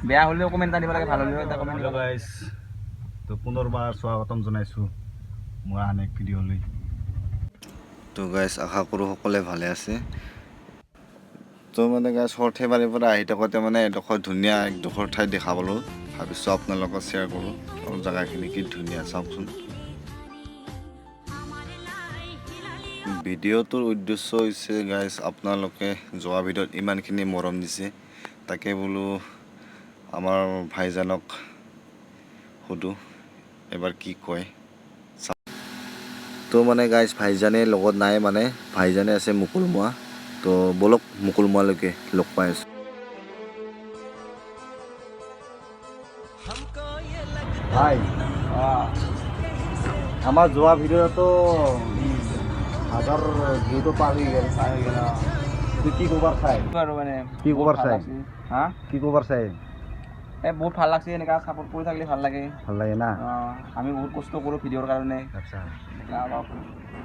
বেয়া হ'লেও কমেণ্ট এটা দিব লাগে, ভাল হ'লেও এটা কমেণ্ট দিব লাগে। গাইজ তো পুনৰবাৰ স্বাগতম জনাইছোঁ মই আন এক ভিডিঅ'লৈ। তো গাইজ আশা কৰোঁ সকলোৱে ভালে আছে। তো মানে গাইজ সৰ্থেবাৰীৰ পৰা আহি থাকোঁতে মানে এডোখৰ ধুনীয়া একডোখৰ ঠাই দেখা পালোঁ, ভাবিছোঁ আপোনালোকক শ্বেয়াৰ কৰোঁ। আৰু জেগাখিনি কি ধুনীয়া চাওকচোন। ভিডিঅ'টোৰ উদ্দেশ্য হৈছে গাইজ আপোনালোকে যোৱা ভিডিঅ'ত ইমানখিনি মৰম দিছে, তাকে বোলো আমাৰ ভাইজানক সুধোঁ এবাৰ কি কয়। তো মানে গাইজ ভাইজানে লগত নাই, মানে ভাইজানে আছে মুকুলমুৱা। তো বলক মুকুলমুৱালৈকে লগ পাই আছোঁ। ভাই আমাৰ যোৱা ভিডিঅ'টো হাজাৰ ভিউটো পাৰ হৈ গ'ল, তুই কি ক'বাৰ চাই আৰু মানে কি ক'বাৰ চাই হা কি ক'বাৰ চাই বহুত ভাল লাগছে, এনেকুৱা ছাপোৰ্ট কৰি থাকিলে ভাল লাগে না। আমি বহুত কষ্ট কৰোঁ ভিডিঅ'ৰ কাৰণে, আচ্ছা অলপ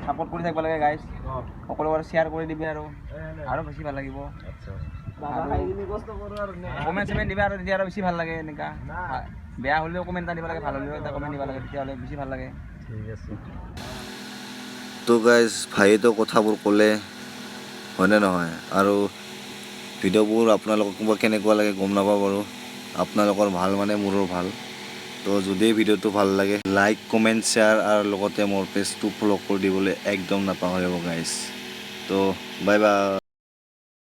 ছাপোৰ্ট কৰি থাকিব লাগে গাইজ। সকলোৰে শ্বেয়াৰ কৰি দিবি আৰু বেছি ভাল লাগিব। আচ্ছা কমেণ্ট চমেণ্ট দিবা আৰু তেতিয়া আৰু বেছি ভাল লাগে। এনেকুৱা বেয়া হ'লেও কমেণ্ট এটা দিব লাগে, ভাল হ'লেও এটা কমেণ্ট দিব লাগে, তেতিয়াহ'লে বেছি ভাল লাগে। ঠিক আছে। তো গাইজ ভাইয়েতো কথাবোৰ ক'লে হয়নে নহয়, আৰু ভিডিঅ'বোৰ আপোনালোকক কেনেকুৱা লাগে গম নাপাওঁ বাৰু। আপোনালোকৰ ভাল মানে মোৰো ভাল। তো যদি ভিডিঅ'টো ভাল লাগে লাইক কমেণ্ট শ্বেয়াৰ আৰু লগতে মোৰ পেজটো ফ'ল' কৰি দিবলৈ একদম নাপাহৰিব গাইজ। তো বাই বাই।